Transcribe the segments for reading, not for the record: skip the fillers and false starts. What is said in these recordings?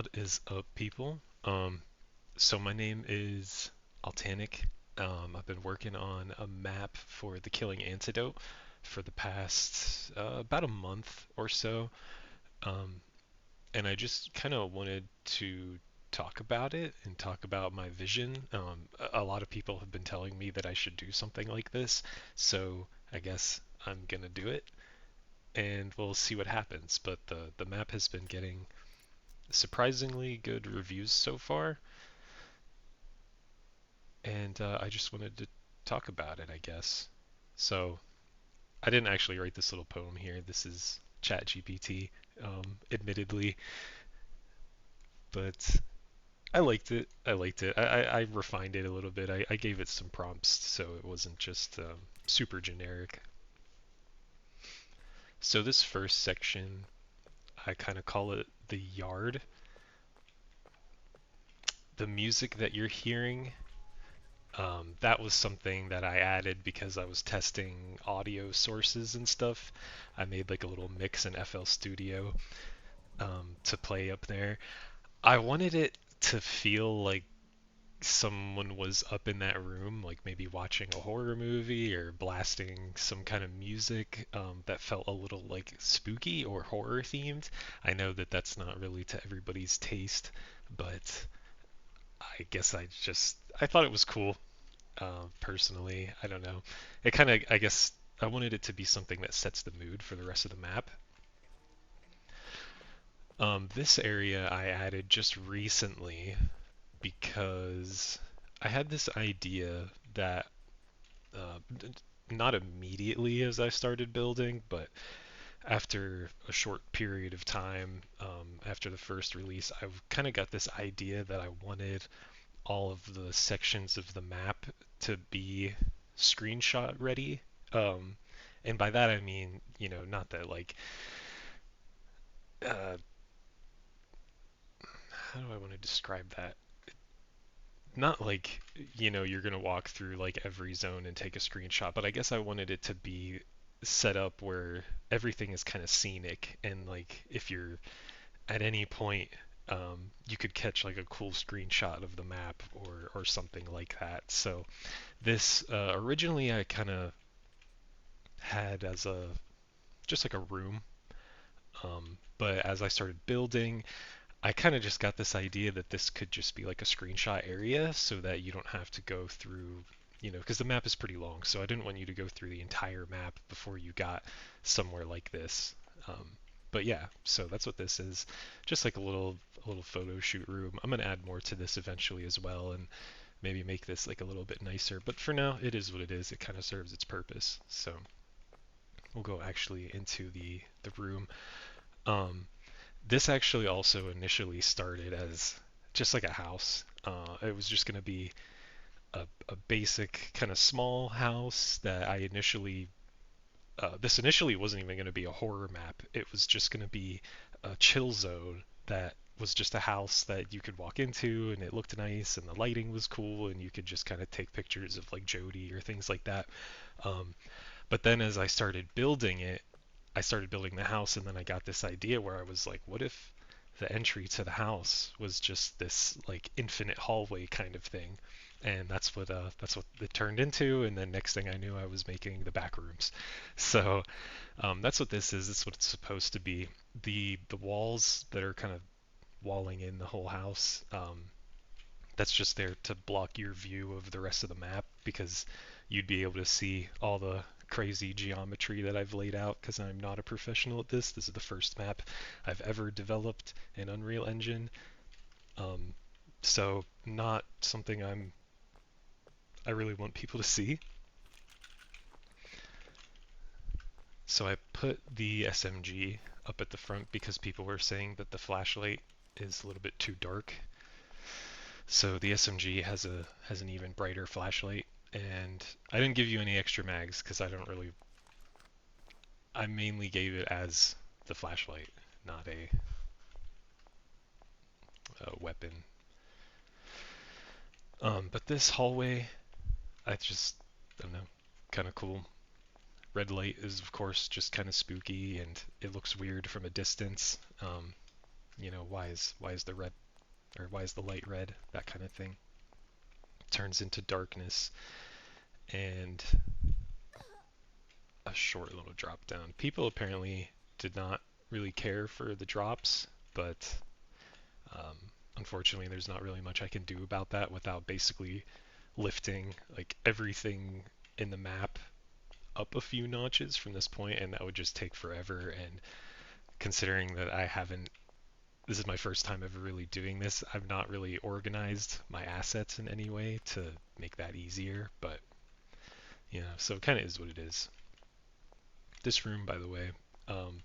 What is up, people? So my name is Altanic. I've been working on a map for the Killing Antidote for the past about a month or so, um, and I just kind of wanted to talk about it and talk about my vision. A lot of people have been telling me that I should do something like this, so I guess I'm gonna do it, and we'll see what happens. But the map has been getting surprisingly good reviews so far, and I just wanted to talk about it, I guess. So I didn't actually write this little poem here. This is ChatGPT, admittedly, but I liked it. I liked it. I refined it a little bit. I gave it some prompts so it wasn't just super generic. So this first section, I kind of call it the yard. The music that you're hearing, that was something that I added because I was testing audio sources and stuff. I made like a little mix in FL Studio to play up there. I wanted it to feel like someone was up in that room, like maybe watching a horror movie or blasting some kind of music that felt a little like spooky or horror themed. I know that that's not really to everybody's taste, but I guess I thought it was cool. Personally, I don't know. It kind of, I guess, I wanted it to be something that sets the mood for the rest of the map. This area I added just recently because I had this idea that not immediately as I started building, but after a short period of time, after the first release, I've kind of got this idea that I wanted all of the sections of the map to be screenshot ready. Um, and by that I mean, not that like, uh, how do I want to describe that? Not like, you're gonna walk through like every zone and take a screenshot, but I guess I wanted it to be set up where everything is kind of scenic and like if you're at any point you could catch like a cool screenshot of the map or something like that. So this originally I kind of had as a just like a room, but as I started building, I kind of just got this idea that this could just be like a screenshot area so that you don't have to go through, because the map is pretty long, so I didn't want you to go through the entire map before you got somewhere like this. Um, but yeah, so that's what this is, just like a little photo shoot room. I'm gonna add more to this eventually as well, and maybe make this like a little bit nicer. But for now, it is what it is. It kind of serves its purpose. So we'll go actually into the room. Um, this actually also initially started as just like a house. It was just going to be a basic kind of small house that I initially. This initially wasn't even going to be a horror map. It was just going to be a chill zone that was just a house that you could walk into and it looked nice and the lighting was cool and you could just kind of take pictures of like Jody or things like that. Um, but then as I started building it, I started building the house, and then I got this idea where I was like, what if the entry to the house was just this like infinite hallway kind of thing? And that's what it turned into. And then next thing I knew, I was making the back rooms. So that's what this is. It's what it's supposed to be. The walls that are kind of walling in the whole house. That's just there to block your view of the rest of the map because you'd be able to see all the crazy geometry that I've laid out because I'm not a professional at this. This is the first map I've ever developed in Unreal Engine. Um, so not something I really want people to see. So I put the SMG up at the front because people were saying that the flashlight is a little bit too dark. So the SMG has an even brighter flashlight, and I didn't give you any extra mags because I don't really. I mainly gave it as the flashlight, not a weapon. But this hallway, I don't know, kind of cool. Red light is of course just kind of spooky and it looks weird from a distance. Why is the red, or why is the light red? That kind of thing. Turns into darkness, and a short little drop down. People apparently did not really care for the drops, but um, unfortunately, there's not really much I can do about that without basically lifting like everything in the map up a few notches from this point, and that would just take forever. And considering that this is my first time ever really doing this, I've not really organized my assets in any way to make that easier, but so it kind of is what it is. This room, by the way, um,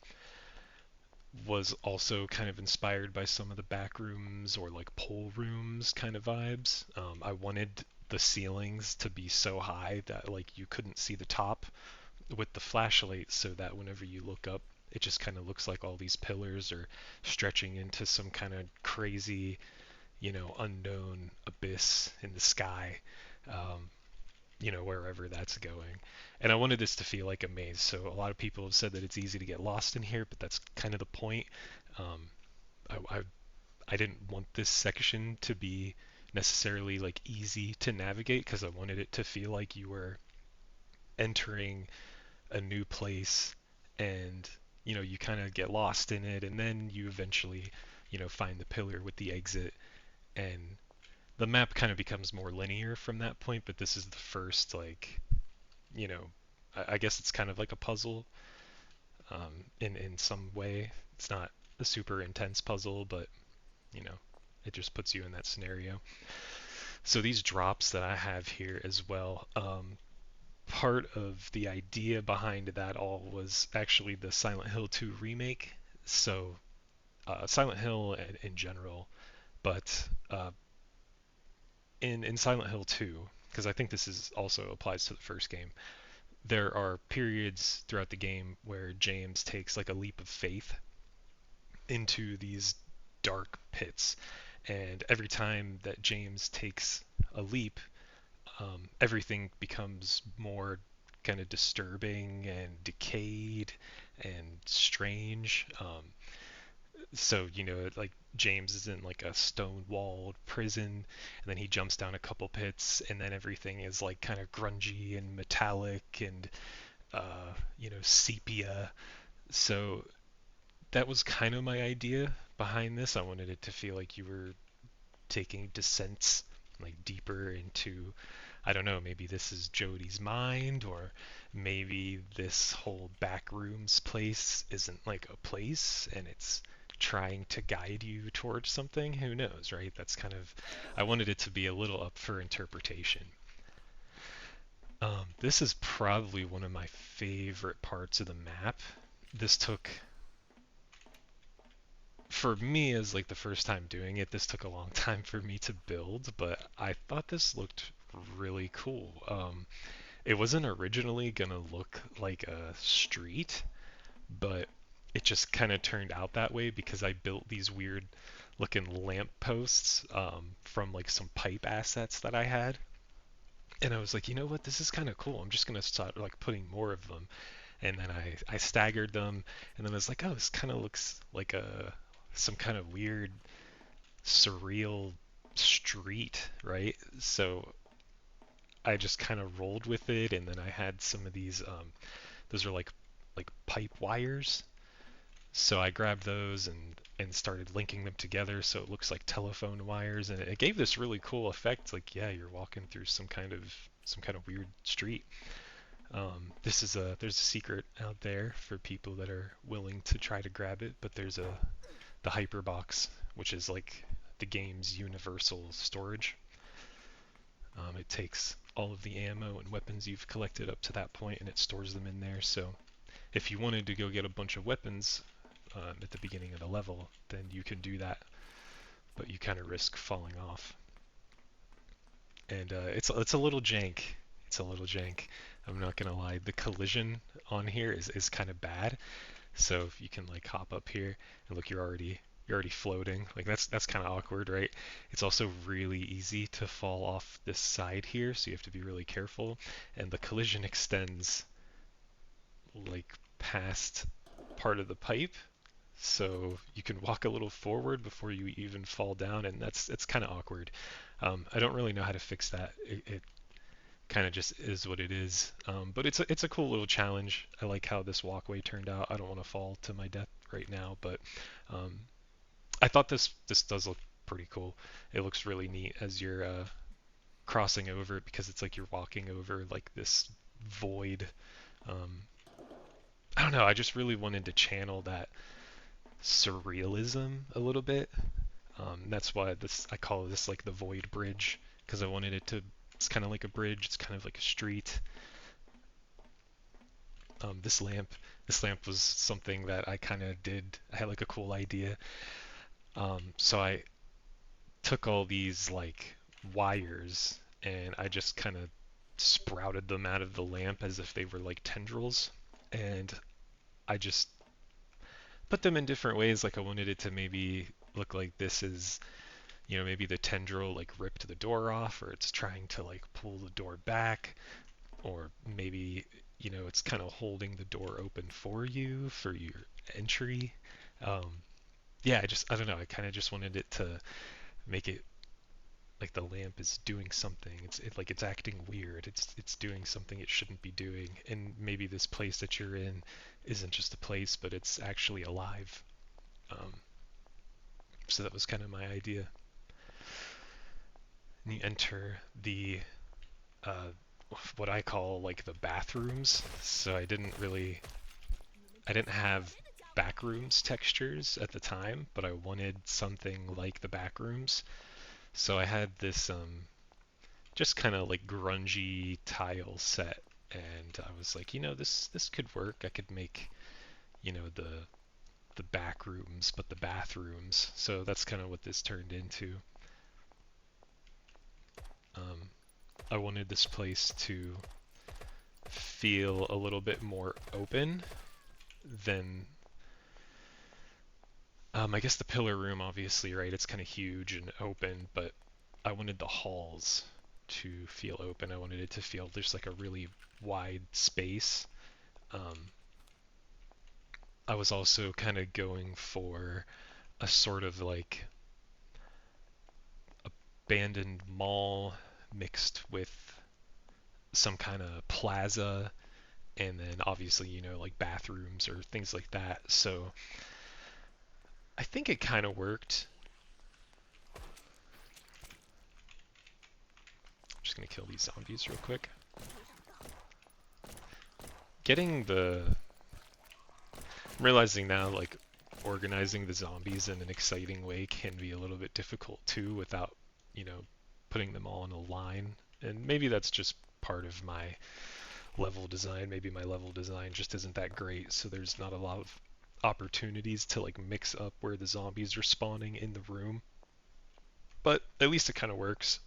was also kind of inspired by some of the back rooms or like pole rooms kind of vibes. I wanted the ceilings to be so high that like you couldn't see the top with the flashlight, so that whenever you look up, it just kind of looks like all these pillars are stretching into some kind of crazy, unknown abyss in the sky. Um, wherever that's going. And I wanted this to feel like a maze. So a lot of people have said that it's easy to get lost in here, but that's kind of the point. Um, I didn't want this section to be necessarily like easy to navigate because I wanted it to feel like you were entering a new place, and you kind of get lost in it, and then you eventually find the pillar with the exit, and the map kind of becomes more linear from that point. But this is the first, like, you know, I guess it's kind of like a puzzle, in some way. It's not a super intense puzzle, but you know, it just puts you in that scenario. So these drops that I have here as well, part of the idea behind that all was actually the Silent Hill 2 remake. So Silent Hill in general, but in Silent Hill 2, because I think this is also applies to the first game, there are periods throughout the game where James takes like a leap of faith into these dark pits, and every time that James takes a leap, everything becomes more kind of disturbing and decayed and strange. So like James is in like a stone walled prison, and then he jumps down a couple pits, and then everything is like kind of grungy and metallic and sepia. So that was kind of my idea behind this. I wanted it to feel like you were taking descents like deeper into, I don't know, maybe this is Jody's mind, or maybe this whole backrooms place isn't like a place and it's trying to guide you towards something. Who knows, right? That's kind of, I wanted it to be a little up for interpretation. This is probably one of my favorite parts of the map. This took, for me, as like the first time doing it, this took a long time for me to build, but I thought this looked really cool. It wasn't originally gonna look like a street, but it just kind of turned out that way because I built these weird looking lamp posts, from like some pipe assets that I had. And I was like, you know what, this is kind of cool. I'm just gonna start like putting more of them. And then I staggered them, and then I was like, oh, this kind of looks like a some kind of weird surreal street, right? So I just kind of rolled with it, and then I had some of these. Those are like pipe wires. So I grabbed those and started linking them together so it looks like telephone wires, and it gave this really cool effect. Like, yeah, you're walking through some kind of weird street. There's a secret out there for people that are willing to try to grab it, but there's the hyperbox, which is like the game's universal storage. It takes all of the ammo and weapons you've collected up to that point, and it stores them in there. So if you wanted to go get a bunch of weapons at the beginning of the level, then you can do that, but you kind of risk falling off. And it's a little jank. It's a little jank. I'm not gonna lie. The collision on here is kind of bad. So if you can like hop up here and look, you're already floating. Like that's kind of awkward, right? It's also really easy to fall off this side here, so you have to be really careful. And the collision extends like past part of the pipe. so you can walk a little forward before you even fall down, and it's kind of awkward. I don't really know how to fix that. It kind of just is what it is. But it's a cool little challenge. I like how this walkway turned out. I don't want to fall to my death right now, but um, I thought this does look pretty cool. It looks really neat as you're crossing over because it's like you're walking over like this void. Um, I don't know. I just really wanted to channel that surrealism a little bit. That's why this I call this like the void bridge because I wanted it to. It's kind of like a bridge. It's kind of like a street. This lamp was something that I kind of did. I had like a cool idea. So I took all these like wires and I just kind of sprouted them out of the lamp as if they were like tendrils. And I just put them in different ways. Like I wanted it to maybe look like this is, maybe the tendril like ripped the door off, or it's trying to like pull the door back, or maybe, it's kind of holding the door open for you for your entry. Um, yeah, I don't know. I kind of just wanted it to make it like the lamp is doing something. Like it's acting weird. It's doing something it shouldn't be doing. And maybe this place that you're in isn't just a place, but it's actually alive. Um, so that was kind of my idea. And you enter the uh, what I call like the bathrooms. So I didn't have backrooms textures at the time, but I wanted something like the backrooms. So I had this just kind of like grungy tile set, and I was like, this could work. I could make, the back rooms, but the bathrooms. So that's kind of what this turned into. Um, I wanted this place to feel a little bit more open than, I guess the pillar room, obviously, right? It's kind of huge and open, but I wanted the halls to feel open. I wanted it to feel there's like a really wide space. Um, I was also kind of going for a sort of like abandoned mall mixed with some kind of plaza, and then obviously, like bathrooms or things like that. So I think it kind of worked. I'm just gonna kill these zombies real quick. Getting the I'm realizing now, like, organizing the zombies in an exciting way can be a little bit difficult too without, you know, putting them all in a line. And maybe that's just part of my level design. Maybe my level design just isn't that great, so there's not a lot of opportunities to like mix up where the zombies are spawning in the room. But at least it kind of works.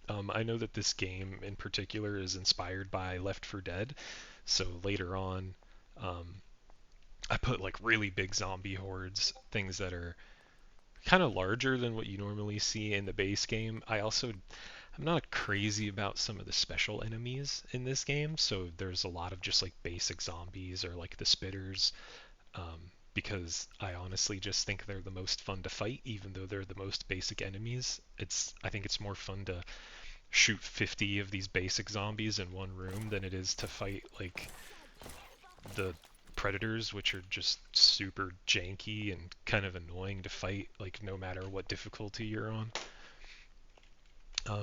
I know that this game in particular is inspired by Left 4 Dead, so later on, um, I put like really big zombie hordes, things that are kind of larger than what you normally see in the base game. I'm not crazy about some of the special enemies in this game, so there's a lot of just like basic zombies or like the spitters, because I honestly just think they're the most fun to fight, even though they're the most basic enemies. I think it's more fun to shoot 50 of these basic zombies in one room than it is to fight like the predators, which are just super janky and kind of annoying to fight, like no matter what difficulty you're on.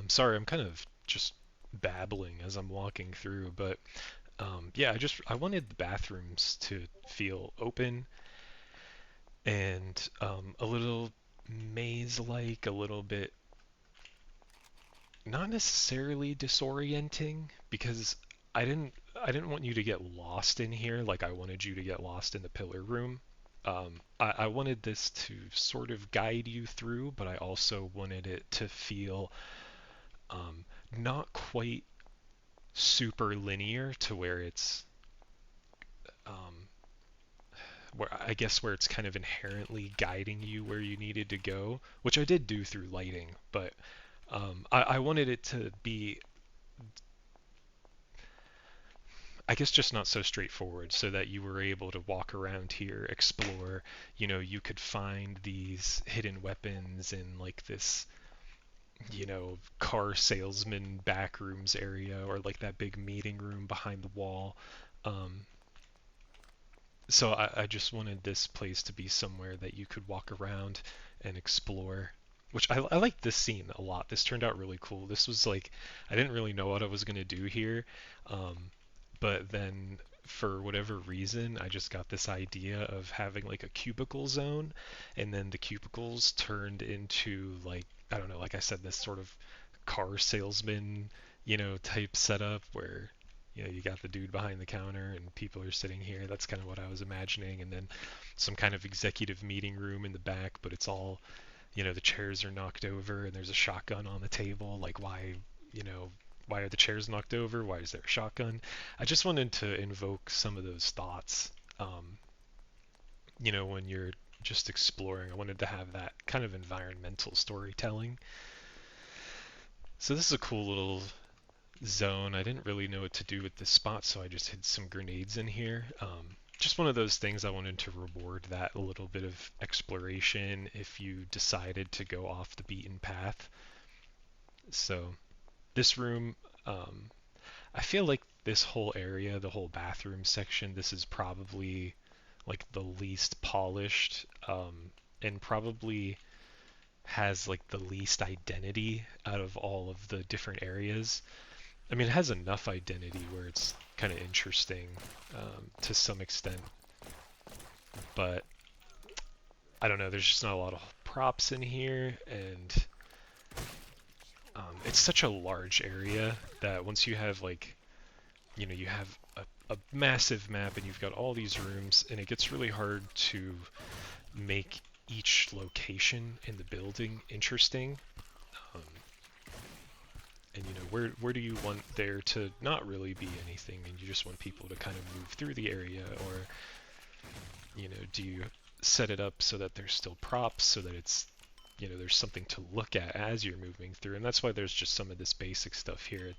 Sorry, I'm kind of just babbling as I'm walking through, but yeah, I wanted the bathrooms to feel open and a little maze-like, a little bit not necessarily disorienting because I didn't want you to get lost in here like I wanted you to get lost in the pillar room. I wanted this to sort of guide you through, but I also wanted it to feel um, not quite super linear to where it's um, where I guess where it's kind of inherently guiding you where you needed to go, which I did do through lighting, but I wanted it to be I guess just not so straightforward, so that you were able to walk around here, explore, you could find these hidden weapons in like this, car salesman back rooms area, or like that big meeting room behind the wall. Um, so I just wanted this place to be somewhere that you could walk around and explore. Which I like this scene a lot. This turned out really cool. This was like, I didn't really know what I was gonna do here, um, but then for whatever reason, I just got this idea of having like a cubicle zone, and then the cubicles turned into like, I don't know, like I said, this sort of car salesman, type setup where, you got the dude behind the counter and people are sitting here. That's kind of what I was imagining. And then some kind of executive meeting room in the back, but it's all, the chairs are knocked over and there's a shotgun on the table. Like, you know, why are the chairs knocked over? Why is there a shotgun? I just wanted to invoke some of those thoughts. When you're just exploring, I wanted to have that kind of environmental storytelling. So this is a cool little zone. I didn't really know what to do with this spot, so I just hid some grenades in here. Just one of those things. I wanted to reward that a little bit of exploration if you decided to go off the beaten path. So this room, I feel like this whole area, the whole bathroom section, this is probably like the least polished, and probably has like the least identity out of all of the different areas. I mean, it has enough identity where it's kind of interesting, to some extent, but I don't know. There's just not a lot of props in here, and it's such a large area that once you have like, you have a massive map and you've got all these rooms, and it gets really hard to make each location in the building interesting. Um, and where do you want there to not really be anything, and you just want people to kind of move through the area, or do you set it up so that there's still props, so that it's there's something to look at as you're moving through. And that's why there's just some of this basic stuff here.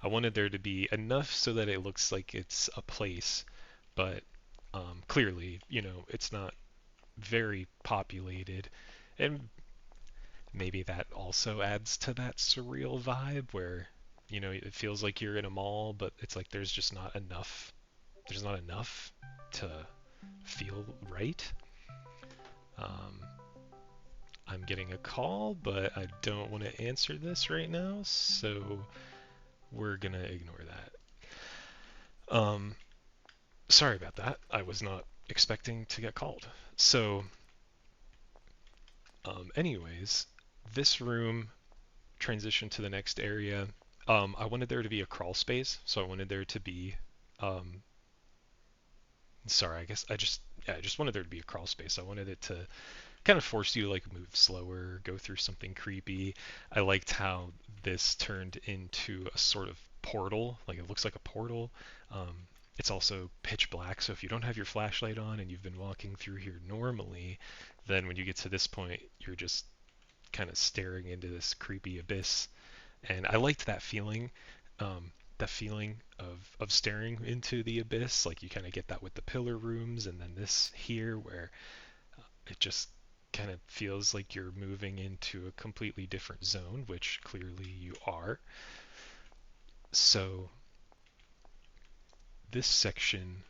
I wanted there to be enough so that it looks like it's a place, but clearly, it's not very populated, and maybe that also adds to that surreal vibe where it feels like you're in a mall, but it's like there's just not enough. There's not enough to feel right. Um, I'm getting a call, but I don't want to answer this right now, so we're gonna ignore that. Sorry about that. I was not expecting to get called. So, anyways, this room transitioned to the next area. I wanted there to be a crawl space, so I wanted there to be, um, sorry, I guess I just wanted there to be a crawl space. I wanted it to kind of force you to like move slower, go through something creepy. I liked how this turned into a sort of portal, like it looks like a portal. Um, it's also pitch black, so if you don't have your flashlight on and you've been walking through here normally, then when you get to this point, you're just kind of staring into this creepy abyss. And I liked that feeling of staring into the abyss. Like you kind of get that with the pillar rooms, and then this here where it just kind of feels like you're moving into a completely different zone, which clearly you are. So this section,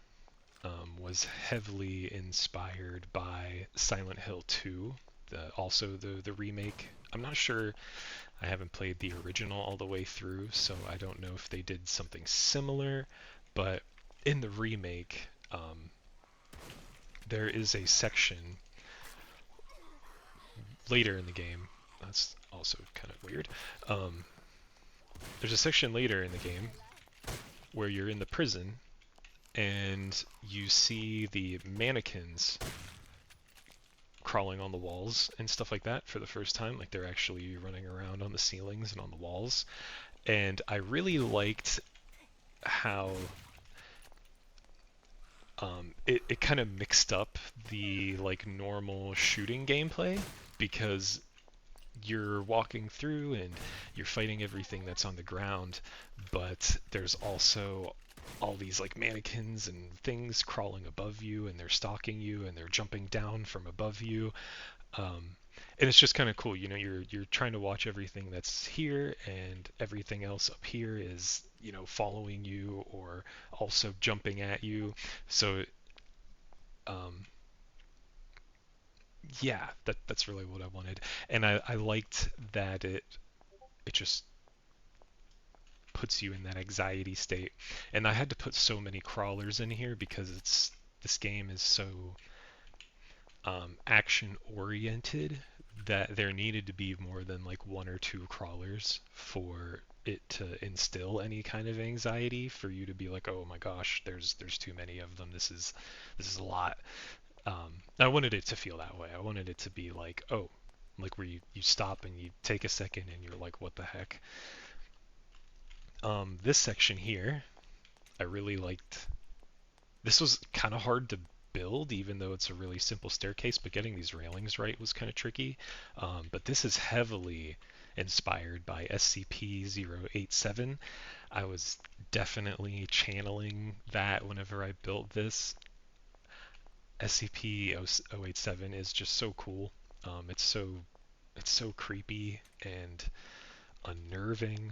was heavily inspired by Silent Hill 2, also the remake. I'm not sure. I haven't played the original all the way through, so I don't know if they did something similar. But in the remake, there is a section later in the game. That's also kind of weird. Um, there's a section later in the game where you're in the prison and you see the mannequins crawling on the walls and stuff like that for the first time. Like they're actually running around on the ceilings and on the walls. And I really liked how it kind of mixed up the like normal shooting gameplay, because you're walking through and you're fighting everything that's on the ground, but there's also all these like mannequins and things crawling above you, and they're stalking you, and they're jumping down from above you. Um, and it's just kind of cool, you're trying to watch everything that's here, and everything else up here is, following you or also jumping at you. So, um, yeah, that's really what I wanted, and I liked that it just puts you in that anxiety state. And I had to put so many crawlers in here because this game is so action oriented that there needed to be more than like one or two crawlers for it to instill any kind of anxiety, for you to be like, oh my gosh, there's too many of them. This is a lot. I wanted it to feel that way. I wanted it to be like, oh, like where you stop and you take a second and you're like, what the heck? This section here, I really liked. This was kind of hard to build, even though it's a really simple staircase, but getting these railings right was kind of tricky. But this is heavily inspired by SCP-087. I was definitely channeling that whenever I built this. SCP-087 is just so cool. It's so creepy and unnerving.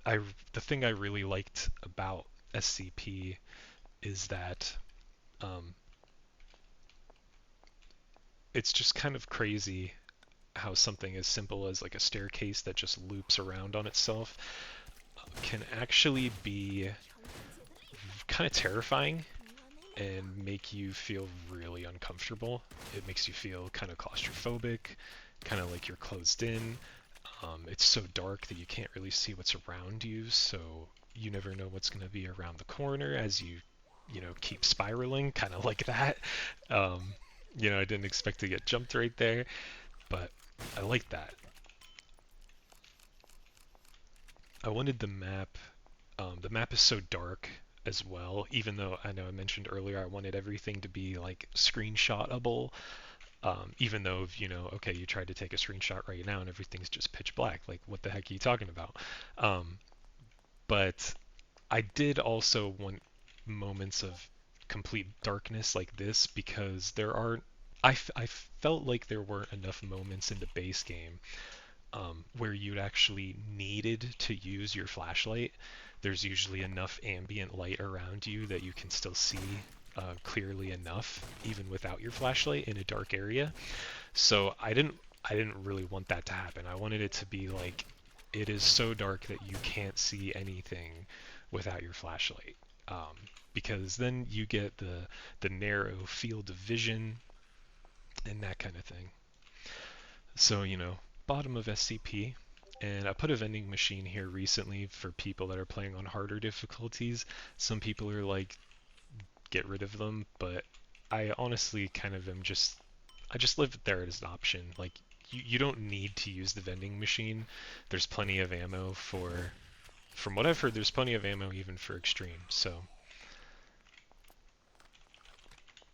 I the thing I really liked about SCP is that um, it's just kind of crazy how something as simple as like a staircase that just loops around on itself can actually be kind of terrifying and make you feel really uncomfortable. It makes you feel kind of claustrophobic, kind of like you're closed in. It's so dark that you can't really see what's around you, so you never know what's going to be around the corner as you keep spiraling, kind of like that. Um, I didn't expect to get jumped right there, but I like that. I wanted the map. The map is so dark as well, even though I know I mentioned earlier I wanted everything to be like screenshotable. Even though, okay, you tried to take a screenshot right now and everything's just pitch black. Like, what the heck are you talking about? Um, but I did also want moments of complete darkness like this because I felt like there weren't enough moments in the base game where you'd actually needed to use your flashlight. There's usually enough ambient light around you that you can still see clearly enough, even without your flashlight in a dark area. So I didn't really want that to happen. I wanted it to be like it is so dark that you can't see anything without your flashlight. Um, because then you get the narrow field of vision and that kind of thing. So, bottom of SCP. And I put a vending machine here recently for people that are playing on harder difficulties. Some people are like, get rid of them, but I honestly kind of I just leave it there as an option. Like, you don't need to use the vending machine. There's plenty of ammo from what I've heard, there's plenty of ammo even for extreme. So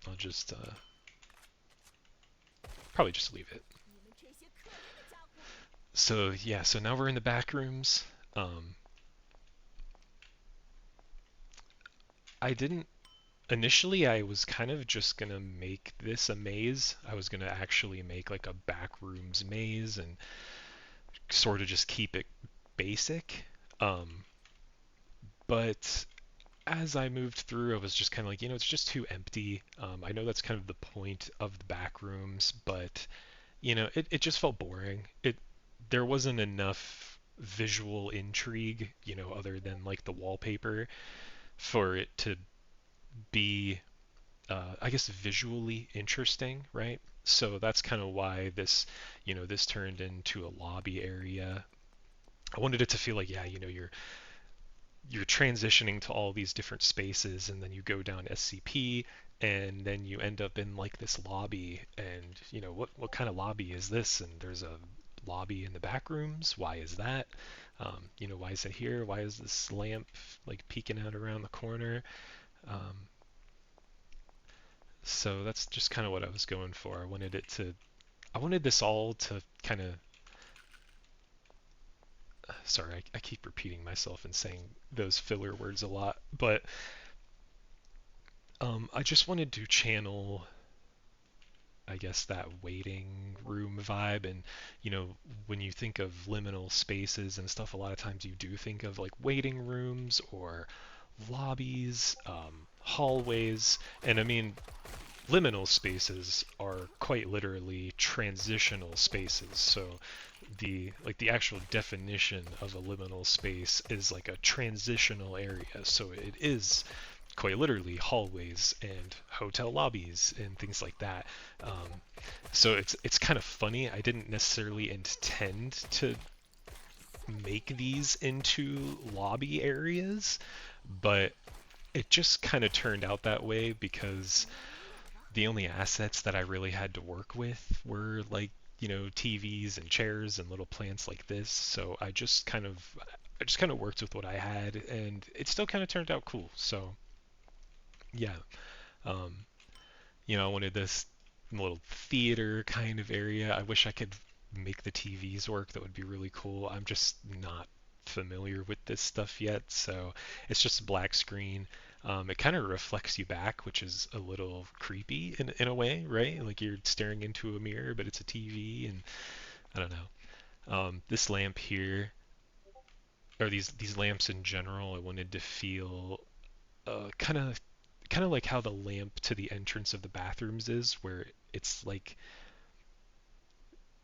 I'll just probably just leave it. So yeah, so now we're in the back rooms. Um, I didn't initially. I was kind of just gonna make this a maze. I was gonna actually make like a back rooms maze and sort of just keep it basic. Um, but as I moved through, I was just kind of like, it's just too empty. I know that's kind of the point of the back rooms, but it just felt boring. There wasn't enough visual intrigue, other than like the wallpaper for it to be, I guess, visually interesting, right? So that's kind of why this turned into a lobby area. I wanted it to feel like, yeah, you're transitioning to all these different spaces, and then you go down SCP, and then you end up in like this lobby, and what kind of lobby is this? And there's a lobby in the back rooms. Why is that? Why is it here? Why is this lamp like peeking out around the corner? Um, so that's just kind of what I was going for. I wanted this all to kind of sorry, I keep repeating myself and saying those filler words a lot, but I just wanted to channel, I guess, that waiting room vibe. And, when you think of liminal spaces and stuff, a lot of times you do think of like waiting rooms or lobbies, hallways. And I mean, liminal spaces are quite literally transitional spaces. So the actual definition of a liminal space is like a transitional area. So it is quite literally hallways and hotel lobbies and things like that. Um, so it's kind of funny. I didn't necessarily intend to make these into lobby areas, but it just kind of turned out that way because the only assets that I really had to work with were like, TVs and chairs and little plants like this. So I just kind of worked with what I had, and it still kind of turned out cool. So yeah, um, I wanted this little theater kind of area. I wish I could make the TVs work. That would be really cool. I'm just not familiar with this stuff yet, so it's just a black screen. It kind of reflects you back, which is a little creepy in a way, right? Like you're staring into a mirror, but it's a TV, and I don't know. This lamp here, or these lamps in general, I wanted to feel kind of like how the lamp to the entrance of the bathrooms is, where it's like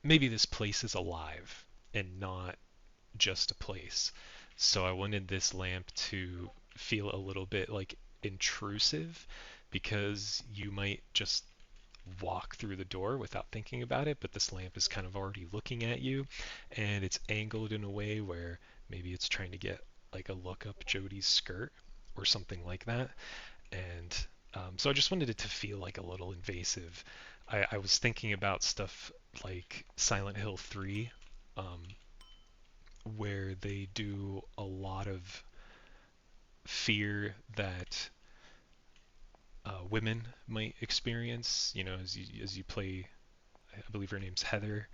maybe this place is alive and not just a place. So I wanted this lamp to feel a little bit like intrusive, because you might just walk through the door without thinking about it, but this lamp is kind of already looking at you, and it's angled in a way where maybe it's trying to get like a look up Jody's skirt or something like that. And so I just wanted it to feel like a little invasive. I was thinking about stuff like Silent Hill 3, um, where they do a lot of fear that women might experience. As you play, I believe her name's Heather,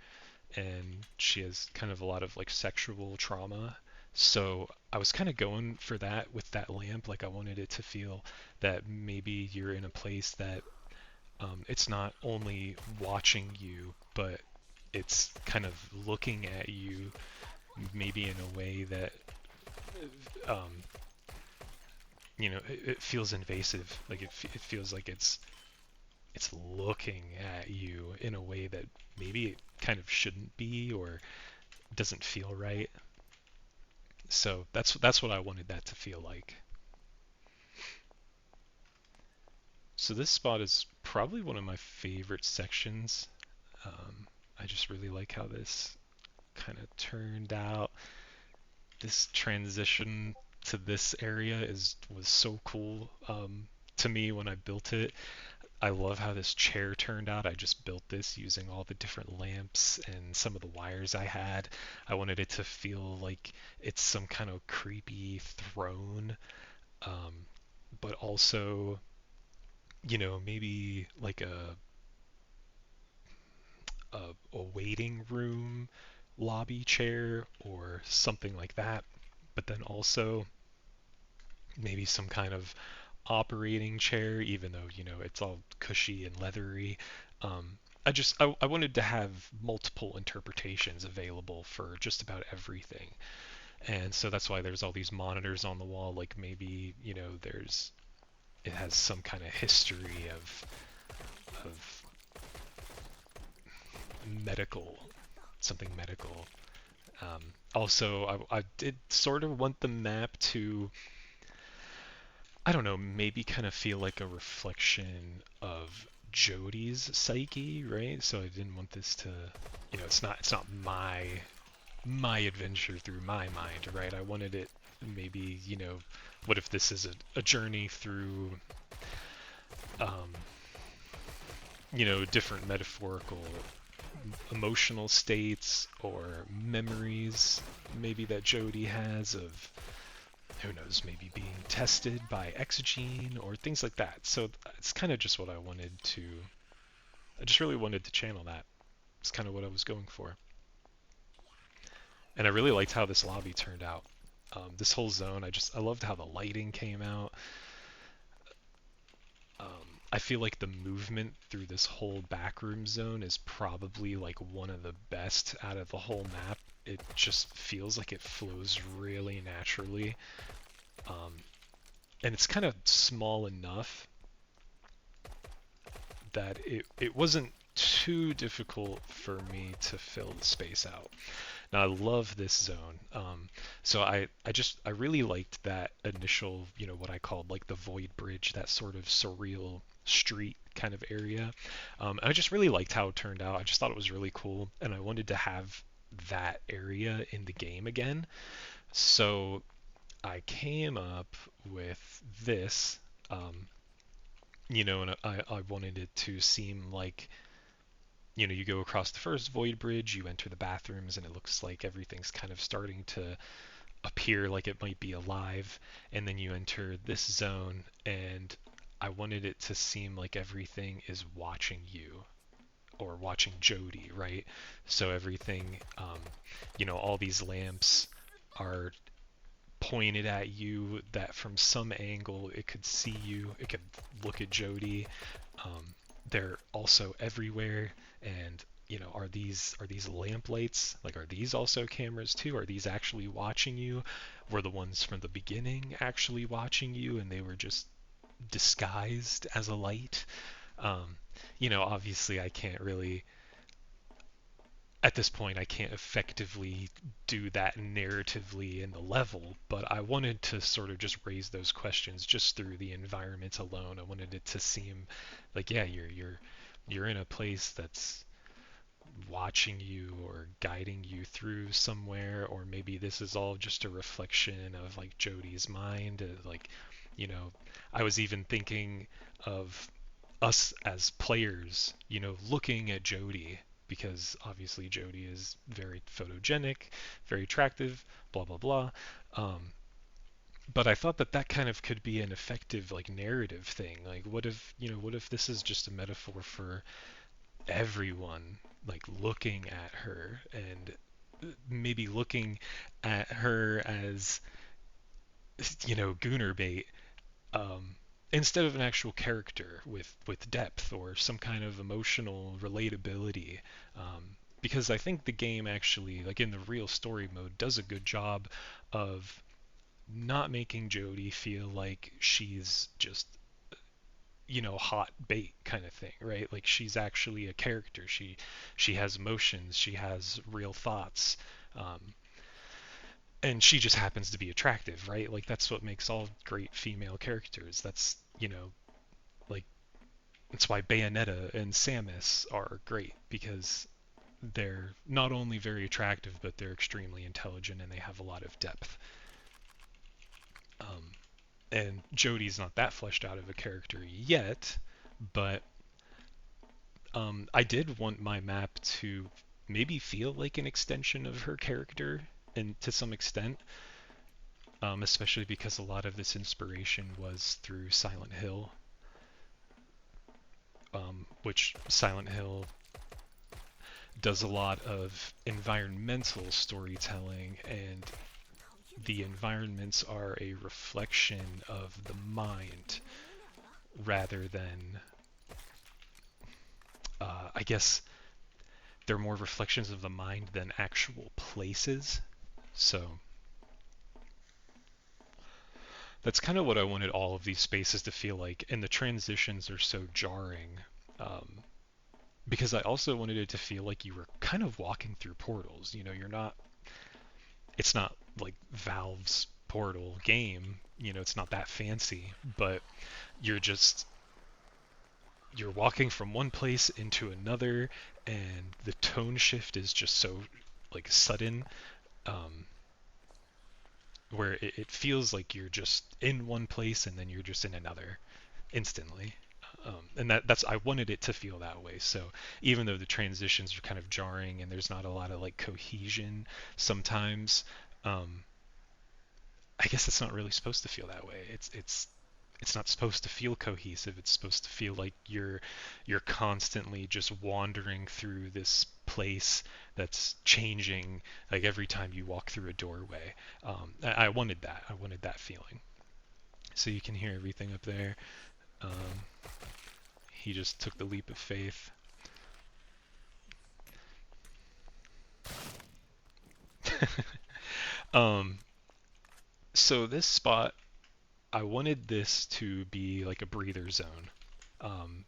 and she has kind of a lot of like sexual trauma. So I was kind of going for that with that lamp. Like I wanted it to feel that maybe you're in a place that it's not only watching you, but it's kind of looking at you, maybe in a way that um, it feels invasive. Like it feels like it's looking at you in a way that maybe it kind of shouldn't be, or doesn't feel right. So that's what I wanted that to feel like. So this spot is probably one of my favorite sections. I just really like how this kind of turned out. This transition to this area is was so cool to me when I built it. I love how this chair turned out. I just built this using all the different lamps and some of the wires I had. I wanted it to feel like it's some kind of creepy throne, um, but also, maybe like a waiting room lobby chair or something like that. But then also maybe some kind of operating chair, even though it's all cushy and leathery. I wanted to have multiple interpretations available for just about everything, and so that's why there's all these monitors on the wall. Like maybe it has some kind of history of medical, something medical. Also, I did sort of want the map to, I don't know, maybe kind of feel like a reflection of Jody's psyche, right? So I didn't want this to, it's not my adventure through my mind, right? I wanted it maybe, what if this is a journey through, um, different metaphorical emotional states or memories maybe that Jody has of, who knows, maybe being tested by Exogene or things like that. So it's kind of just what I just really wanted to channel that. It's kind of what I was going for. And I really liked how this lobby turned out. This whole zone, I loved how the lighting came out. I feel like the movement through this whole backroom zone is probably like one of the best out of the whole map. It just feels like it flows really naturally. Um, and it's kind of small enough that it wasn't too difficult for me to fill the space out. Now I love this zone. So I really liked that initial, what I called like the void bridge, that sort of surreal street kind of area. I just really liked how it turned out. I just thought it was really cool, and I wanted to have that area in the game again. So I came up with this, um, and I wanted it to seem like, you go across the first void bridge, you enter the bathrooms, and it looks like everything's kind of starting to appear like it might be alive. And then you enter this zone, and I wanted it to seem like everything is watching you or watching Jody, right? So everything, all these lamps are pointed at you, that from some angle it could see you, it could look at Jody. Um, they're also everywhere, and are these lamp lights, like, are these also cameras too? Are these actually watching you? Were the ones from the beginning actually watching you and they were just disguised as a light? Obviously I can't really, at this point, I can't effectively do that narratively in the level, but I wanted to sort of just raise those questions just through the environment alone. I wanted it to seem like, yeah, you're in a place that's watching you or guiding you through somewhere, or maybe this is all just a reflection of like Jody's mind. Like, you know, I was even thinking of us as players, looking at Jody, because obviously Jody is very photogenic, very attractive, blah blah blah. Um, but I thought that that kind of could be an effective like narrative thing. Like, what if this is just a metaphor for everyone, like looking at her, and maybe looking at her as, gooner bait, um, instead of an actual character with depth or some kind of emotional relatability. Because I think the game actually, like in the real story mode, does a good job of not making Jodie feel like she's just, hot bait kind of thing, right? Like, she's actually a character. She has emotions, she has real thoughts. Um, and she just happens to be attractive, right? Like, that's what makes all great female characters. That's, like, that's why Bayonetta and Samus are great, because they're not only very attractive, but they're extremely intelligent and they have a lot of depth. Um, and Jodie's not that fleshed out of a character yet, but I did want my map to maybe feel like an extension of her character, and to some extent, especially because a lot of this inspiration was through Silent Hill, which Silent Hill does a lot of environmental storytelling, and the environments are a reflection of the mind rather than, I guess, they're more reflections of the mind than actual places. So that's kind of what I wanted all of these spaces to feel like, and the transitions are so jarring. Um, because I also wanted it to feel like you were kind of walking through portals. You're not, it's not like Valve's Portal game, it's not that fancy, but you're just, you're walking from one place into another, and the tone shift is just so like sudden, um, where it feels like you're just in one place and then you're just in another instantly. And that's, I wanted it to feel that way. So even though the transitions are kind of jarring and there's not a lot of like cohesion sometimes, um, I guess it's not really supposed to feel that way. It's not supposed to feel cohesive. It's supposed to feel like you're constantly just wandering through this place that's changing like every time you walk through a doorway. I wanted that. I wanted that feeling. So you can hear everything up there. Um, he just took the leap of faith. um, so this spot, I wanted this to be like a breather zone. Um,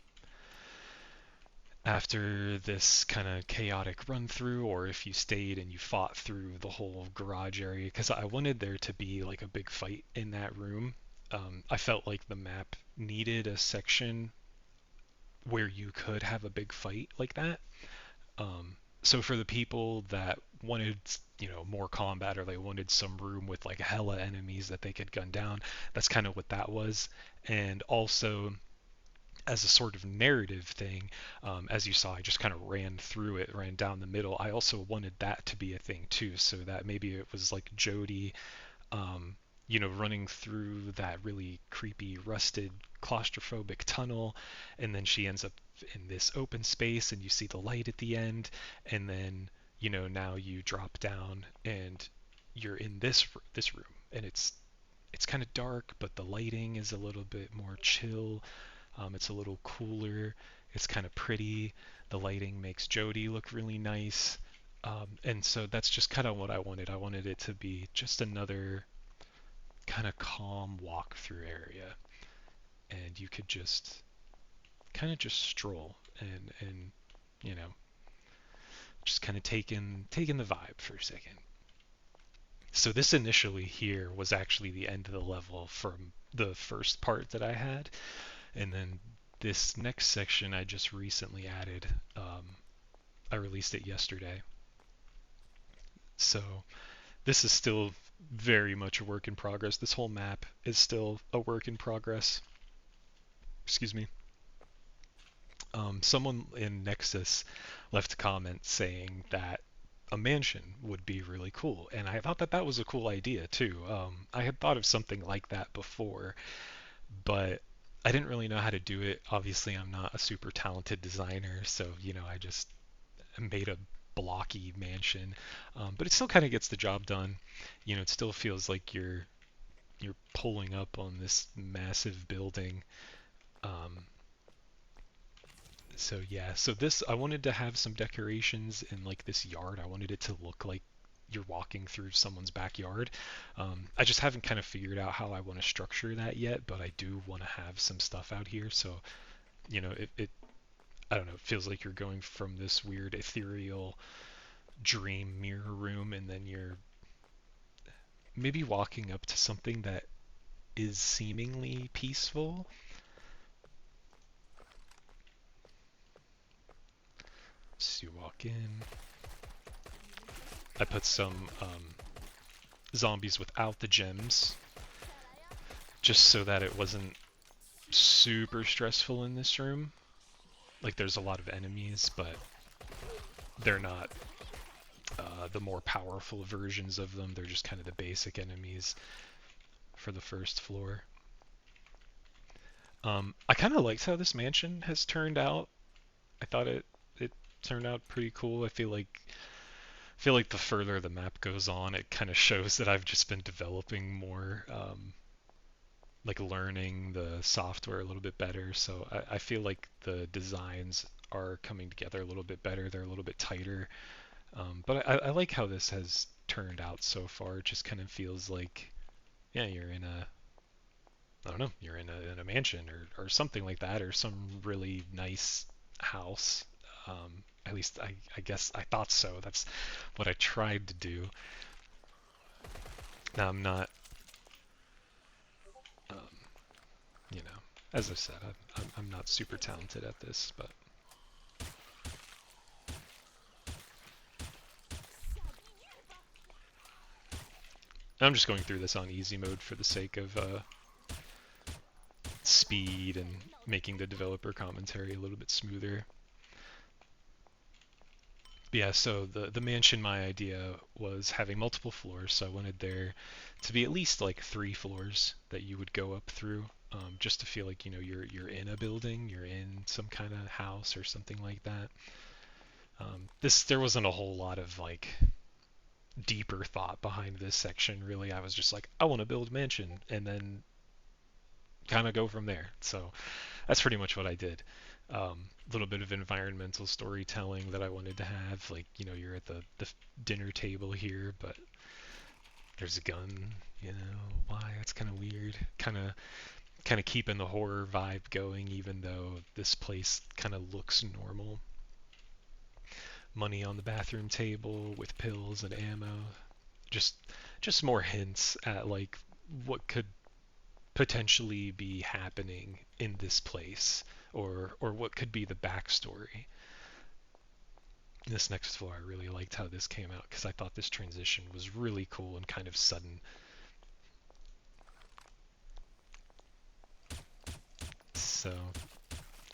After this kind of chaotic run through, or if you stayed and you fought through the whole garage area, because I wanted there to be like a big fight in that room. I felt like the map needed a section where you could have a big fight like that. So for the people that wanted, more combat, or they wanted some room with like hella enemies that they could gun down, that's kind of what that was. And also, as a sort of narrative thing, as you saw, I just kind of ran through it, ran down the middle. I also wanted that to be a thing too, so that maybe it was like Jodie, um, running through that really creepy, rusted, claustrophobic tunnel, and then she ends up in this open space, and you see the light at the end, and then now you drop down and you're in this room, and it's kind of dark, but the lighting is a little bit more chill. It's a little cooler. It's kind of pretty. The lighting makes Jodie look really nice. And so that's just kind of what I wanted. I wanted it to be just another kind of calm walk-through area, and you could just kind of just stroll and you know just kind of take in the vibe for a second. So this initially here was actually the end of the level from the first part that I had, and then this next section I just recently added. I released it yesterday. So this is still very much a work in progress. This whole map is still a work in progress. Excuse me. Someone in Nexus left a comment saying that a mansion would be really cool, and I thought that that was a cool idea too. I had thought of something like that before, but I didn't really know how to do it. Obviously, I'm not a super talented designer, so I just made a blocky mansion, but it still kind of gets the job done. It still feels like you're pulling up on this massive building. Um, so yeah, so this I wanted to have some decorations in like this yard. I wanted it to look like you're walking through someone's backyard. I just haven't kind of figured out how I want to structure that yet, but I do want to have some stuff out here. So it I don't know, it feels like you're going from this weird ethereal dream mirror room, and then you're maybe walking up to something that is seemingly peaceful. So you walk in. I put some zombies without the gems, just so that it wasn't super stressful in this room. Like, there's a lot of enemies, but they're not the more powerful versions of them. They're just kind of the basic enemies for the first floor. I kind of liked how this mansion has turned out. I thought it turned out pretty cool. I feel like the further the map goes on, it kind of shows that I've just been developing more, like learning the software a little bit better. So I feel like the designs are coming together a little bit better. They're a little bit tighter. But I like how this has turned out so far. It just kind of feels like, yeah, you're in a, I don't know, you're in a mansion, or something like that, or some really nice house. At least I guess I thought so. That's what I tried to do. Now I'm not, um, as I said, I'm not super talented at this, but I'm just going through this on easy mode for the sake of speed and making the developer commentary a little bit smoother. But yeah, so the mansion, my idea was having multiple floors, so I wanted there to be at least like 3 floors that you would go up through, just to feel like you're in a building, you're in some kind of house or something like that. This there wasn't a whole lot of like deeper thought behind this section really. I was just like, I want to build a mansion and then kind of go from there. So that's pretty much what I did. A little bit of environmental storytelling that I wanted to have, like you're at the dinner table here, but there's a gun. Why? That's kind of weird. Kind of keeping the horror vibe going, even though this place kind of looks normal. Money on the bathroom table with pills and ammo. Just just more hints at like what could potentially be happening in this place, or what could be the backstory. This next floor, I really liked how this came out because I thought this transition was really cool and kind of sudden. So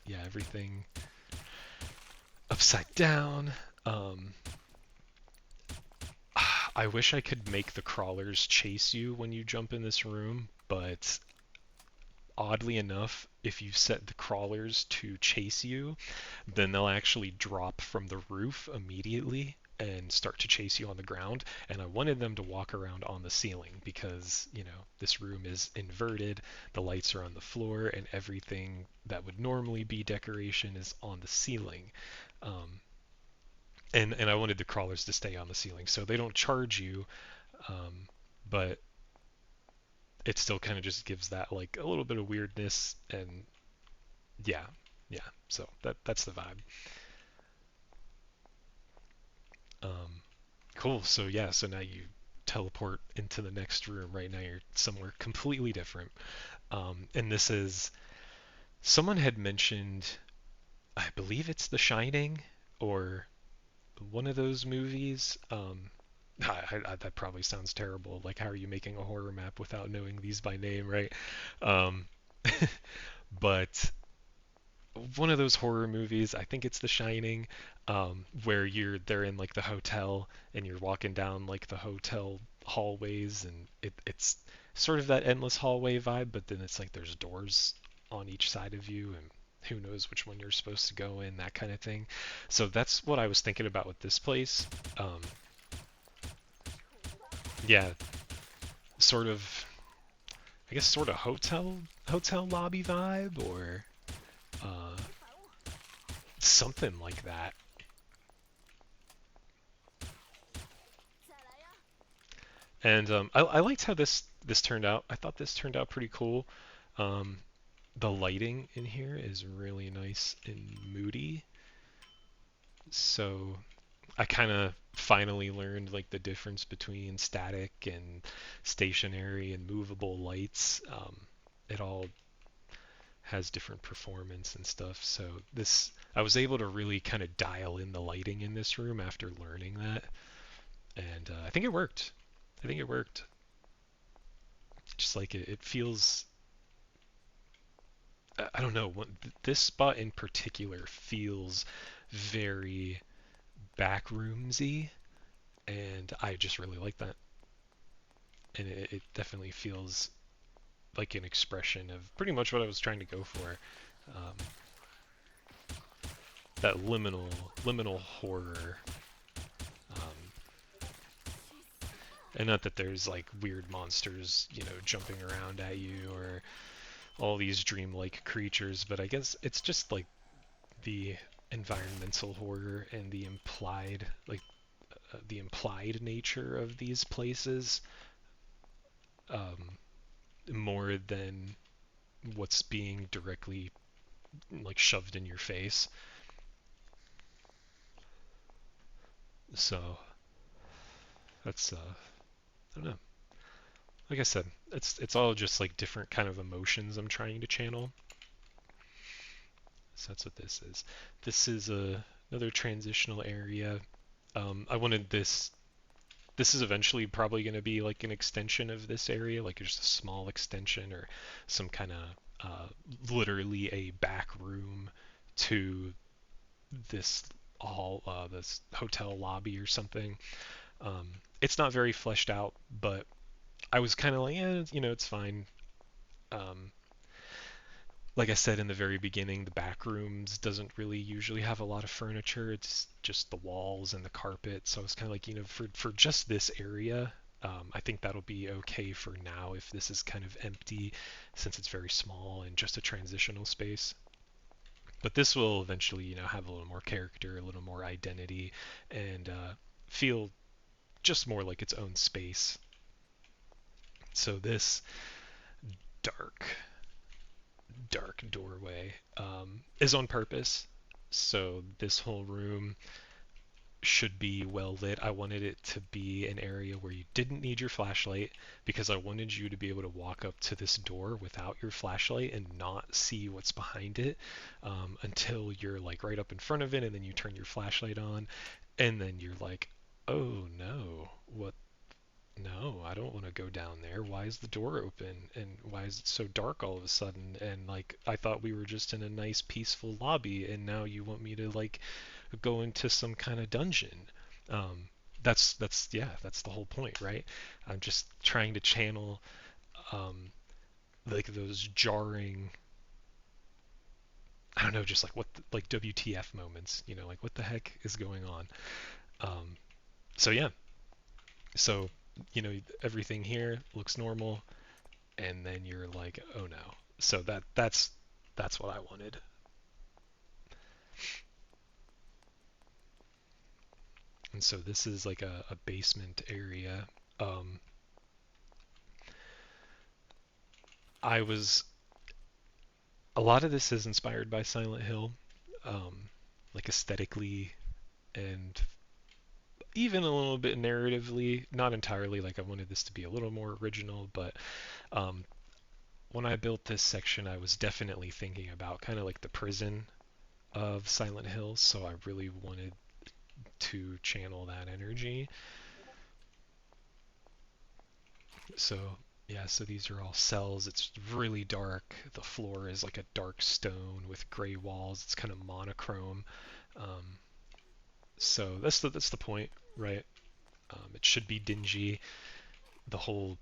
yeah, everything upside down. Um, I wish I could make the crawlers chase you when you jump in this room, but oddly enough, if you set the crawlers to chase you, then they'll actually drop from the roof immediately and start to chase you on the ground. And I wanted them to walk around on the ceiling because, this room is inverted, the lights are on the floor, and everything that would normally be decoration is on the ceiling. Um, and I wanted the crawlers to stay on the ceiling, so they don't charge you, but it still kind of just gives that like a little bit of weirdness. And yeah, yeah. So that's the vibe. Um, cool. So yeah. So now you teleport into the next room. Right now you're somewhere completely different. And this is someone had mentioned. I believe it's The Shining or one of those movies. That probably sounds terrible. Like, how are you making a horror map without knowing these by name, right? Um, but one of those horror movies, I think it's The Shining, where they're in like the hotel and you're walking down like the hotel hallways, and it's sort of that endless hallway vibe, but then it's like there's doors on each side of you, and who knows which one you're supposed to go in, that kind of thing. So that's what I was thinking about with this place. Um, yeah, sort of, I guess, sort of hotel lobby vibe, or uh, something like that. And I liked how this turned out. I thought this turned out pretty cool. Um, the lighting in here is really nice and moody. So I kind of finally learned like the difference between static and stationary and movable lights. It all has different performance and stuff. So this I was able to really kind of dial in the lighting in this room after learning that, and I think it worked. I think it worked. Just like it feels. I don't know. This spot in particular feels very backroomsy, and I just really like that. And it definitely feels like an expression of pretty much what I was trying to go for. Um, that liminal horror. Um, and not that there's like weird monsters, jumping around at you, or all these dreamlike creatures, but I guess it's just like the environmental horror and the implied nature of these places, um, more than what's being directly like shoved in your face. So that's I don't know. Like I said, it's all just like different kind of emotions I'm trying to channel. So that's what this is. This is another transitional area. I wanted this. This is eventually probably going to be like an extension of this area, like just a small extension or some kind of literally a back room to this this hotel lobby or something. It's not very fleshed out, but I was kind of like, it's fine. Um, Like I said in the very beginning, the back rooms doesn't really usually have a lot of furniture. It's just the walls and the carpet. So it's kind of like, for just this area, I think that'll be okay for now if this is kind of empty since it's very small and just a transitional space. But this will eventually, have a little more character, a little more identity, and feel just more like its own space. So this dark, dark doorway is on purpose. So this whole room should be well lit. I wanted it to be an area where you didn't need your flashlight because I wanted you to be able to walk up to this door without your flashlight and not see what's behind it until you're like right up in front of it, and then you turn your flashlight on, and then you're like, oh no, what? No, I don't want to go down there. Why is the door open? And why is it so dark all of a sudden? And like, I thought we were just in a nice, peaceful lobby, and now you want me to like go into some kind of dungeon. Um, that's yeah, that's the whole point, right? I'm just trying to channel um, like those jarring, I don't know, just like like WTF moments, like what the heck is going on? Um, so yeah, so everything here looks normal, and then you're like, oh no. So that's what I wanted. And so this is like a basement area. Um, I was A lot of this is inspired by Silent Hill, um, like aesthetically and even a little bit narratively. Not entirely. Like I wanted this to be a little more original, but um, when I built this section, I was definitely thinking about kind of like the prison of Silent Hill. So I really wanted to channel that energy. So yeah, so these are all cells. It's really dark. The floor is like a dark stone with gray walls. It's kind of monochrome. Um, so that's the point, right? It should be dingy. The whole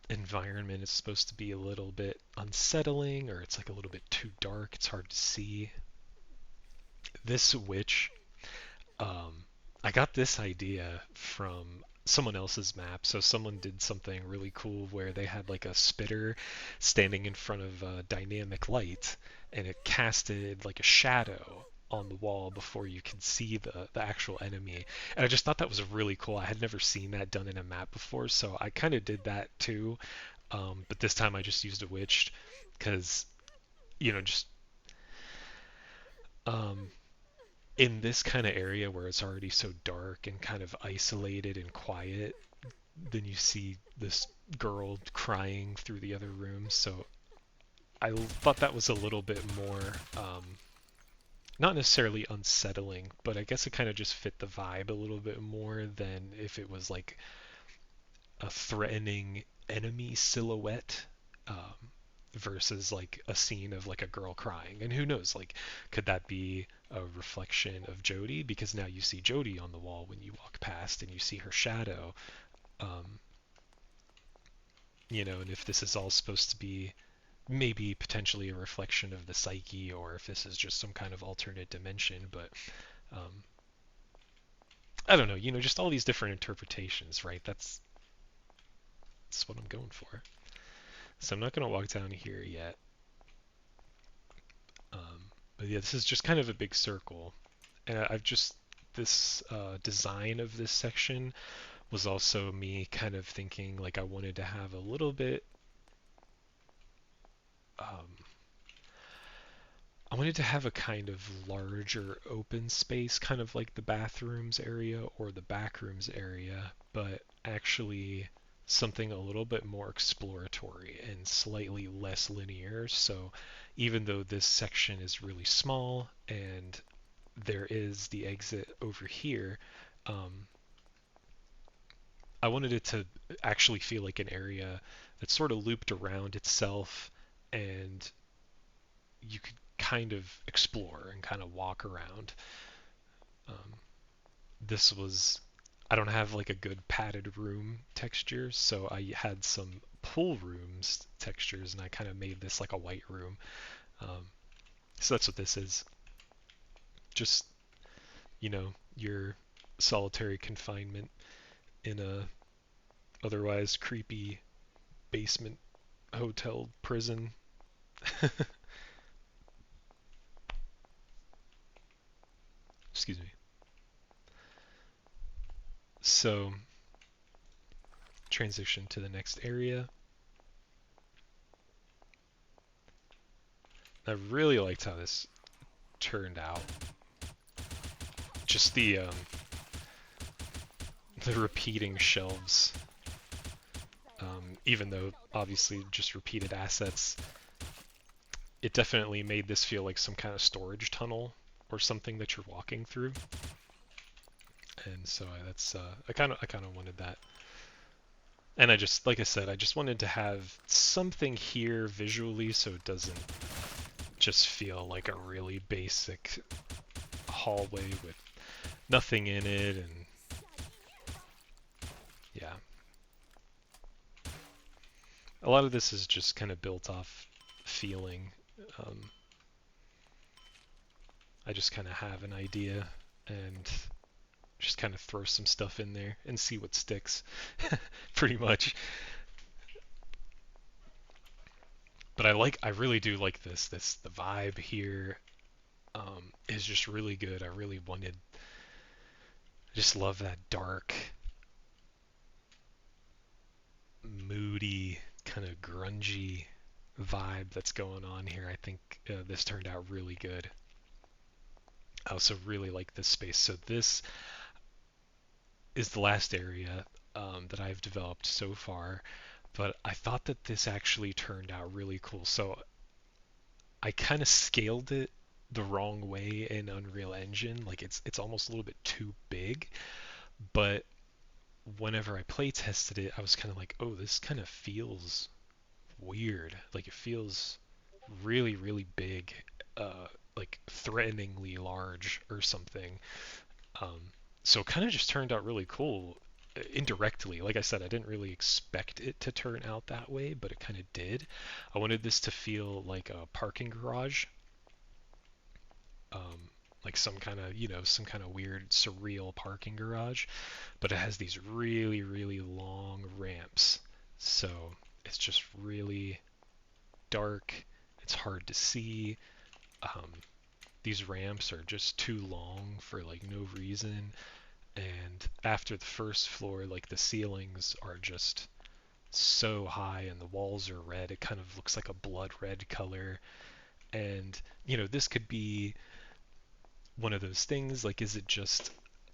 environment is supposed to be a little bit unsettling, or it's like a little bit too dark. It's hard to see. This witch, um, I got this idea from someone else's map. So someone did something really cool where they had like a spitter standing in front of a dynamic light, and it casted like a shadow on the wall before you could see the actual enemy. And I just thought that was really cool. I had never seen that done in a map before, so I kind of did that too. But this time I just used a witch because, just um, in this kind of area where it's already so dark and kind of isolated and quiet, then you see this girl crying through the other rooms. So I thought that was a little bit more, not necessarily unsettling, but I guess it kind of just fit the vibe a little bit more than if it was like a threatening enemy silhouette. Versus like a scene of like a girl crying. And who knows, like, could that be a reflection of Jodie? Because now you see Jodie on the wall when you walk past and you see her shadow. Um, and if this is all supposed to be maybe potentially a reflection of the psyche, or if this is just some kind of alternate dimension, but um, I don't know, just all these different interpretations, right? That's what I'm going for. So I'm not going to walk down here yet. But yeah, this is just kind of a big circle. And I've just, this design of this section was also me kind of thinking like I wanted to have a little bit, um, I wanted to have a kind of larger open space, kind of like the bathrooms area or the back rooms area, but actually something a little bit more exploratory and slightly less linear. So even though this section is really small and there is the exit over here, um, I wanted it to actually feel like an area that sort of looped around itself, and you could kind of explore and kind of walk around. Um, this was, I don't have like a good padded room texture, so I had some pool rooms textures, and I kind of made this like a white room. Um, so that's what this is. Just, your solitary confinement in a otherwise creepy basement hotel prison. Excuse me. So, transition to the next area. I really liked how this turned out. Just the repeating shelves, even though obviously just repeated assets, it definitely made this feel like some kind of storage tunnel or something that you're walking through. And so that's I kind of wanted that. And I just, like I said, I just wanted to have something here visually so it doesn't just feel like a really basic hallway with nothing in it. And yeah, a lot of this is just kind of built off feeling. Um, I just kind of have an idea and just kind of throw some stuff in there and see what sticks, pretty much. But I really do like this. The vibe here is just really good. I just love that dark, moody, kind of grungy vibe that's going on here. I think this turned out really good. I also really like this space. So this is the last area that I've developed so far, but I thought that this actually turned out really cool. So I kind of scaled it the wrong way in Unreal Engine. Like it's almost a little bit too big, but whenever I play tested it, I was kind of like, oh, this kind of feels weird. Like it feels really, really big, like threateningly large or something. Um, so it kind of just turned out really cool indirectly. Like I said, I didn't really expect it to turn out that way, but it kind of did. I wanted this to feel like a parking garage, um, like some kind of weird surreal parking garage, but it has these really, really long ramps. So it's just really dark. It's hard to see. Um, these ramps are just too long for like no reason. And after the first floor, like the ceilings are just so high and the walls are red. It kind of looks like a blood red color. And, this could be one of those things. Like, is it just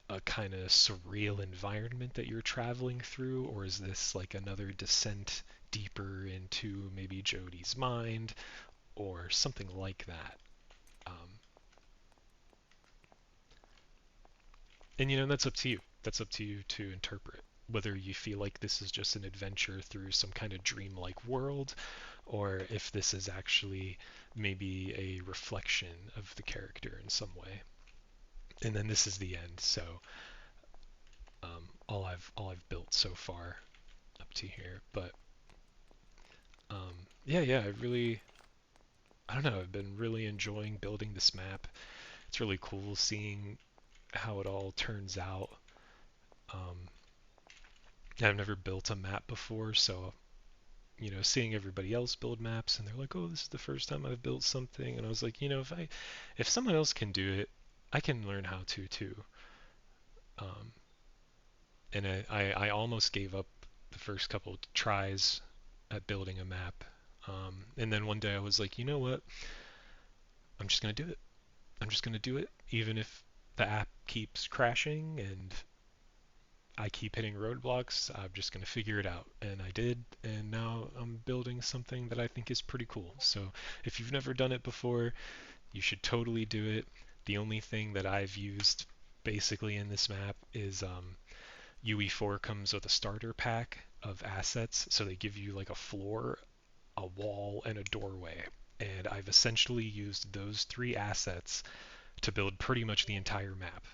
a kind of surreal environment that you're traveling through, or is this like another descent deeper into maybe Jodie's mind or something like that? Um, and that's up to you. That's up to you to interpret whether you feel like this is just an adventure through some kind of dreamlike world, or if this is actually maybe a reflection of the character in some way. And then this is the end. So all I've built so far up to here. But yeah, I don't know. I've been really enjoying building this map. It's really cool seeing how it all turns out. Um, I've never built a map before, so seeing everybody else build maps and they're like, "Oh, this is the first time I've built something," and I was like, if someone else can do it, I can learn how to too. Um, and I almost gave up the first couple tries at building a map. And then one day I was like, you know what? I'm just gonna do it. I'm just gonna do it, even if the app keeps crashing and I keep hitting roadblocks. I'm just gonna figure it out, and I did. And now I'm building something that I think is pretty cool. So if you've never done it before, you should totally do it. The only thing that I've used basically in this map is UE4 comes with a starter pack of assets, so they give you like a floor, a wall, and a doorway. And I've essentially used those three assets to build pretty much the entire map.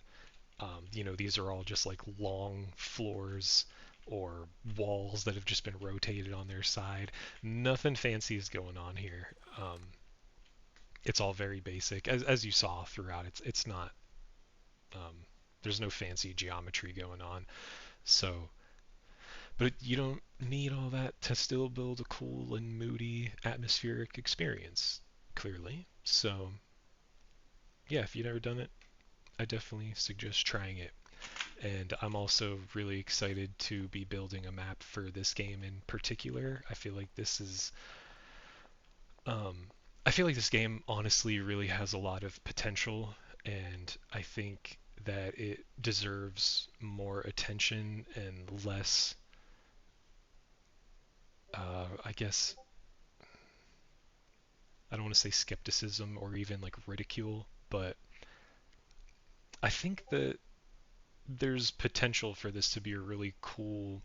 These are all just like long floors or walls that have just been rotated on their side. Nothing fancy is going on here. it's all very basic, as you saw throughout. It's not there's no fancy geometry going on. So, but you don't need all that to still build a cool and moody atmospheric experience, clearly. So, yeah, if you've never done it, I definitely suggest trying it. And I'm also really excited to be building a map for this game in particular. Um, I feel like this game honestly really has a lot of potential, and I think that it deserves more attention and less, I guess, I don't want to say skepticism or even like ridicule, but I think that there's potential for this to be a really cool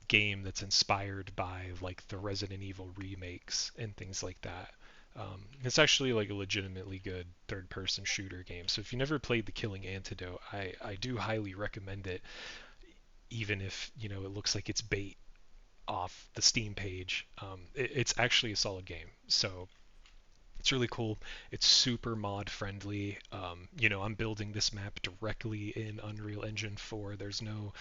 game that's inspired by like the Resident Evil remakes and things like that. It's actually like a legitimately good third-person shooter game. So if you never played The Killing Antidote, I do highly recommend it, even if it looks like it's bait off the Steam page. It's actually a solid game. So it's really cool. It's super mod friendly. I'm building this map directly in Unreal Engine 4. There's no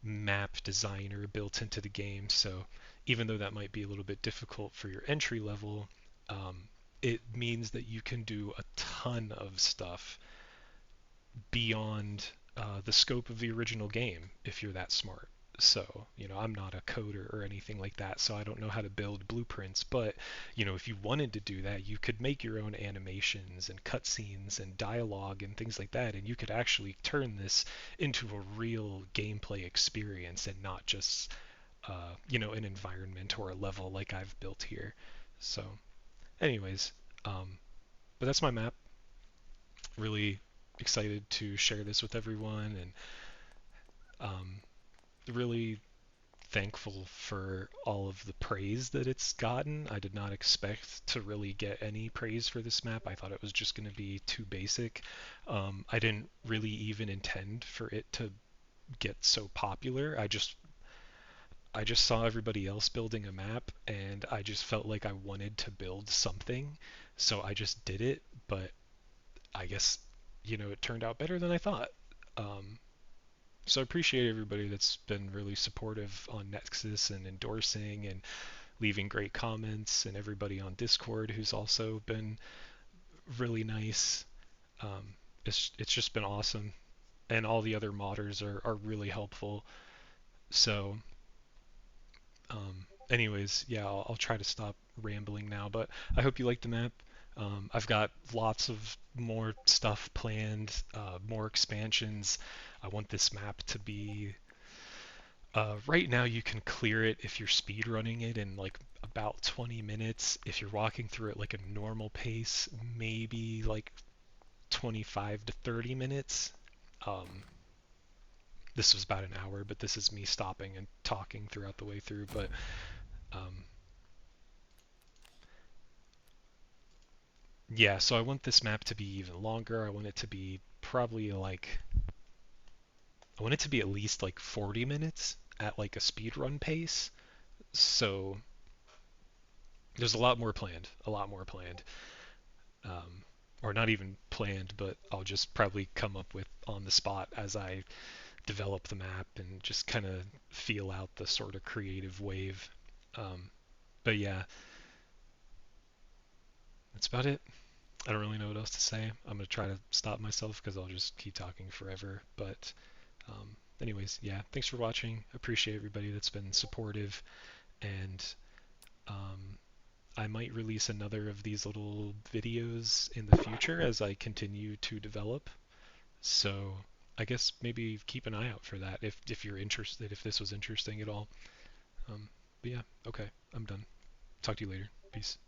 map designer built into the game. So even though that might be a little bit difficult for your entry level, um, it means that you can do a ton of stuff beyond the scope of the original game if you're that smart. So, I'm not a coder or anything like that, so I don't know how to build blueprints. But, if you wanted to do that, you could make your own animations and cutscenes and dialogue and things like that, and you could actually turn this into a real gameplay experience and not just, an environment or a level like I've built here. So, anyways, but that's my map. Really excited to share this with everyone, and um, really thankful for all of the praise that it's gotten. I did not expect to really get any praise for this map. I thought it was just going to be too basic. I didn't really even intend for it to get so popular. I just saw everybody else building a map, and I just felt like I wanted to build something, so I just did it. But I guess it turned out better than I thought. Um, So I appreciate everybody that's been really supportive on Nexus and endorsing and leaving great comments, and everybody on Discord who's also been really nice. It's just been awesome, and all the other modders are really helpful. So, anyways, yeah, I'll try to stop rambling now, but I hope you like the map. I've got lots of more stuff planned, more expansions. I want this map to be right now you can clear it if you're speed running it in like about 20 minutes. If you're walking through it like a normal pace, maybe like 25 to 30 minutes. Um, this was about an hour, but this is me stopping and talking throughout the way through. But um, yeah, so I want this map to be even longer. I want it to be probably like, I want it to be at least like 40 minutes at like a speed run pace. So there's a lot more planned, a lot more planned. um, or not even planned, but I'll just probably come up with on the spot as I develop the map and just kind of feel out the sort of creative wave. Um, but yeah, that's about it. I don't really know what else to say. I'm gonna try to stop myself because I'll just keep talking forever. But anyways, yeah, thanks for watching. Appreciate everybody that's been supportive, and um, I might release another of these little videos in the future as I continue to develop. So I guess maybe keep an eye out for that if you're interested, if this was interesting at all. But yeah, okay, I'm done. Talk to you later. Peace.